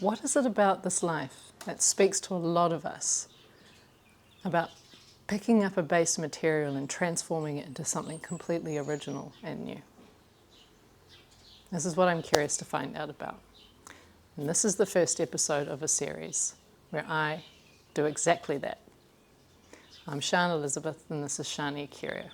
What is it about this life that speaks to a lot of us about picking up a base material and transforming it into something completely original and new? This is what I'm curious to find out about. And this is the first episode of a series where I do exactly that. I'm Sian Elizabeth and this is Fairycore.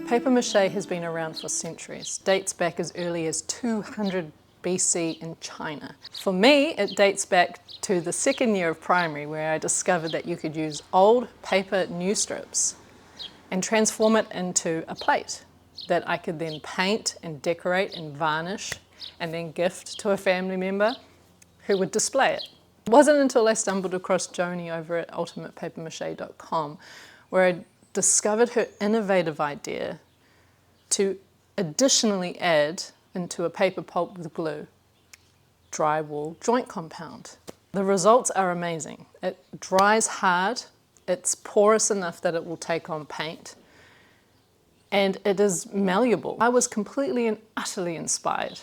Papier-mâché has been around for centuries, dates back as early as 200 BC in China. For me, it dates back to the second year of primary where I discovered that you could use old paper news strips and transform it into a plate that I could then paint and decorate and varnish and then gift to a family member who would display it. It wasn't until I stumbled across Joni over at ultimatepapier-mâché.com where I discovered her innovative idea to additionally add into a paper pulp with glue drywall joint compound. The results are amazing. It dries hard, it's porous enough that it will take on paint, and it is malleable. I was completely and utterly inspired,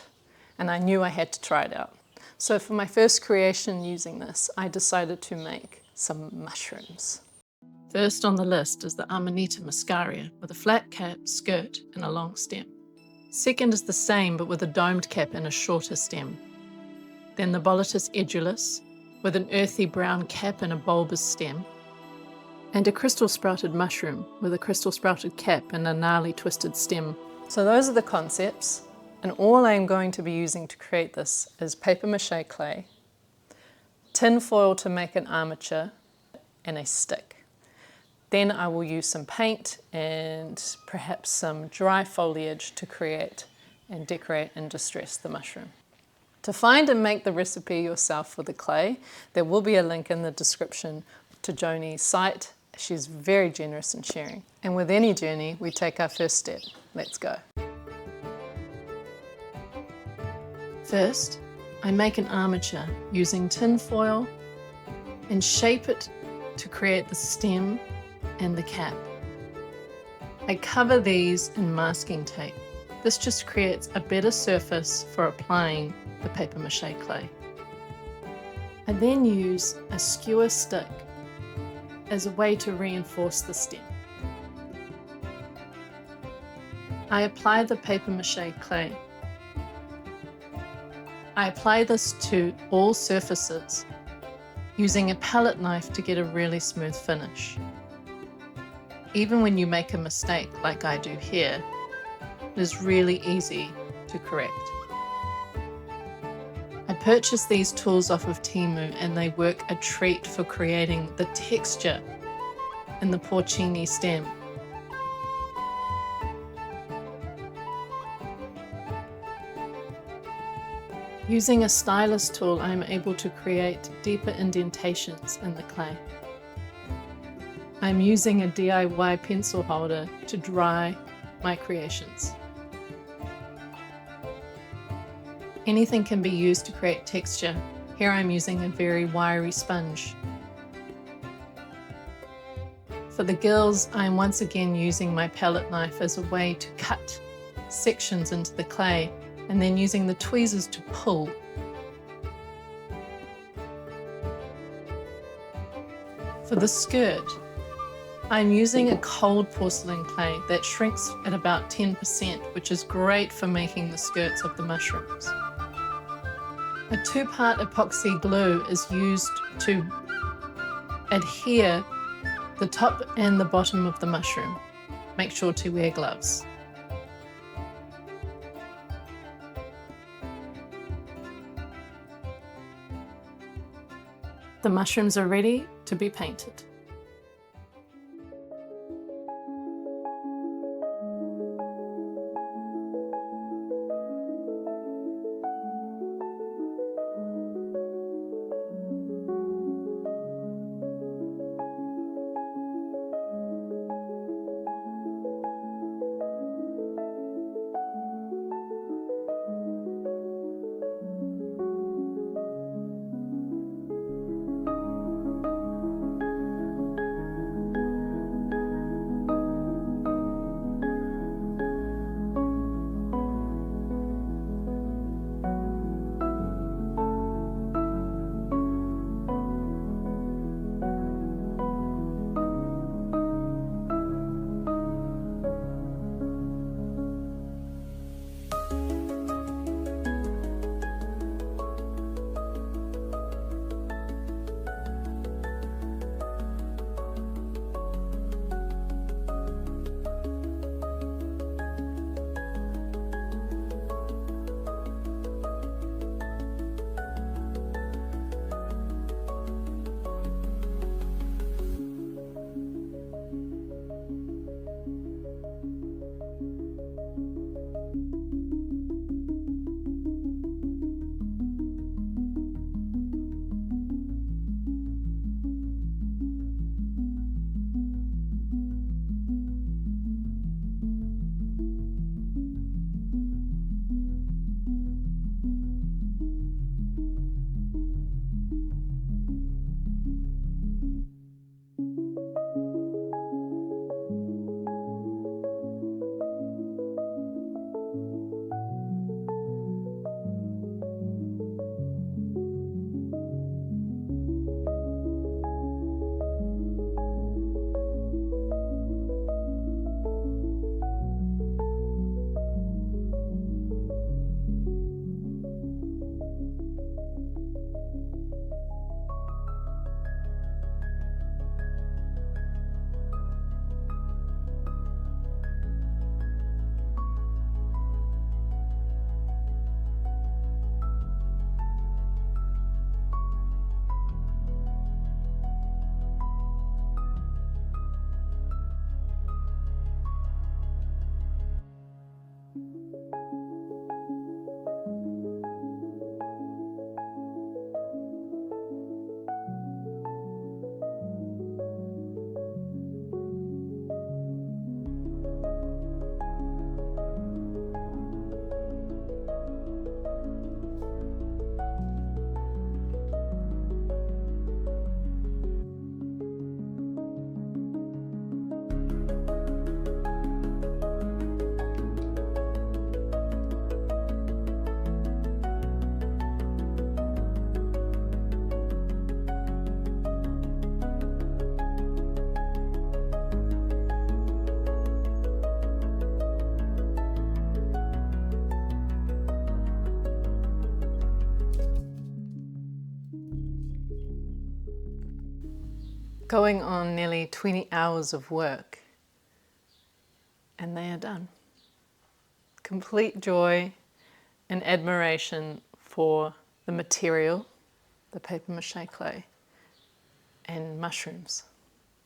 and I knew I had to try it out. So for my first creation using this, I decided to make some mushrooms. First on the list is the Amanita Muscaria with a flat cap, skirt and a long stem. Second is the same but with a domed cap and a shorter stem. Then the Boletus edulis with an earthy brown cap and a bulbous stem. And a crystal sprouted mushroom with a crystal sprouted cap and a gnarly twisted stem. So those are the concepts, and all I'm going to be using to create this is papier-mâché clay, tinfoil to make an armature, and a stick. Then I will use some paint and perhaps some dry foliage to create and decorate and distress the mushroom. To find and make the recipe yourself for the clay, there will be a link in the description to Joni's site. She's very generous in sharing. And with any journey, we take our first step. Let's go. First, I make an armature using tin foil and shape it to create the stem and the cap. I cover these in masking tape. This just creates a better surface for applying the papier-mâché clay. I then use a skewer stick as a way to reinforce the stem. I apply the papier-mâché clay. I apply this to all surfaces using a palette knife to get a really smooth finish. Even when you make a mistake like I do here, it is really easy to correct. I purchased these tools off of Temu and they work a treat for creating the texture in the porcini stem. Using a stylus tool, I am able to create deeper indentations in the clay. I'm using a DIY pencil holder to dry my creations. Anything can be used to create texture. Here I'm using a very wiry sponge. For the gills, I'm once again using my palette knife as a way to cut sections into the clay and then using the tweezers to pull. For the skirt, I'm using a cold porcelain clay that shrinks at about 10%, which is great for making the skirts of the mushrooms. A 2-part epoxy glue is used to adhere the top and the bottom of the mushroom. Make sure to wear gloves. The mushrooms are ready to be painted. going on nearly 20 hours of work, and they are done. Complete joy and admiration for the material, the papier-mâché clay, and mushrooms.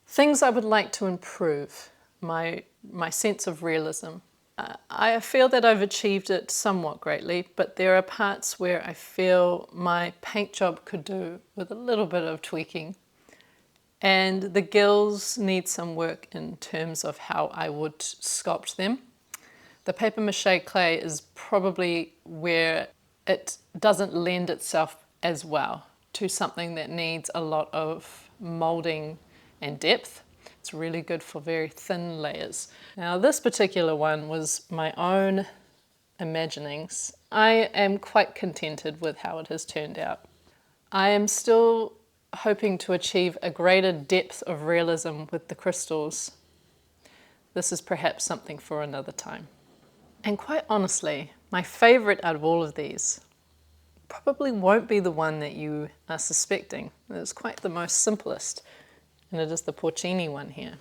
Things I would like to improve: my sense of realism. I feel that I've achieved it somewhat greatly, but there are parts where I feel my paint job could do with a little bit of tweaking. And the gills need some work in terms of how I would sculpt them. The papier-mâché clay is probably where it doesn't lend itself as well to something that needs a lot of molding and depth. It's really good for very thin layers. Now this particular one was my own imaginings. I am quite contented with how it has turned out. I am still hoping to achieve a greater depth of realism with the crystals. This is perhaps something for another time. And quite honestly, my favorite out of all of these probably won't be the one that you are suspecting. It's quite the most simplest, and it is the porcini one here.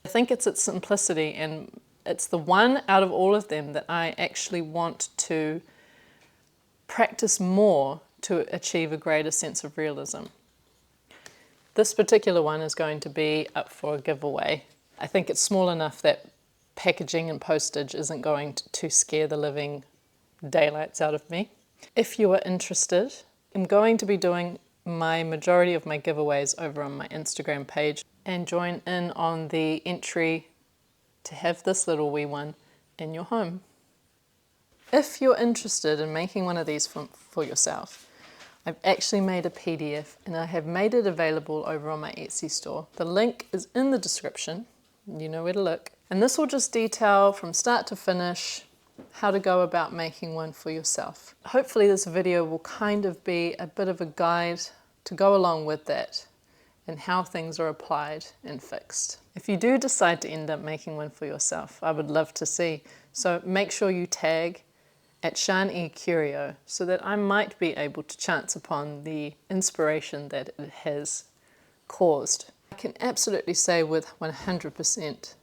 I think it's its simplicity, and it's the one out of all of them that I actually want to practice more to achieve a greater sense of realism. This particular one is going to be up for a giveaway. I think it's small enough that packaging and postage isn't going to scare the living daylights out of me. If you are interested, I'm going to be doing my majority of my giveaways over on my Instagram page, and join in on the entry to have this little wee one in your home. If you're interested in making one of these for yourself, I've actually made a PDF and I have made it available over on my Etsy store. The link is in the description, you know where to look. And this will just detail from start to finish how to go about making one for yourself. Hopefully this video will kind of be a bit of a guide to go along with that and how things are applied and fixed. If you do decide to end up making one for yourself, I would love to see. So make sure you tag at @Curio so that I might be able to chance upon the inspiration that it has caused. I can absolutely say with 100%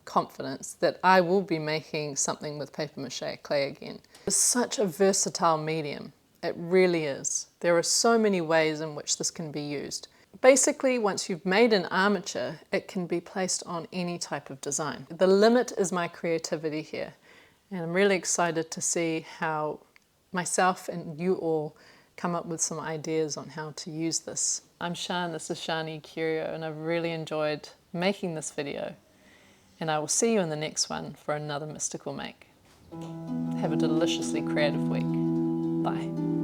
confidence that I will be making something with papier-mâché clay again. It's such a versatile medium. It really is. There are so many ways in which this can be used. Basically, once you've made an armature, it can be placed on any type of design. The limit is my creativity here, and I'm really excited to see how myself and you all come up with some ideas on how to use this. I'm Shan, this is Curio, and I've really enjoyed making this video. And I will see you in the next one for another mystical make. Have a deliciously creative week. Bye.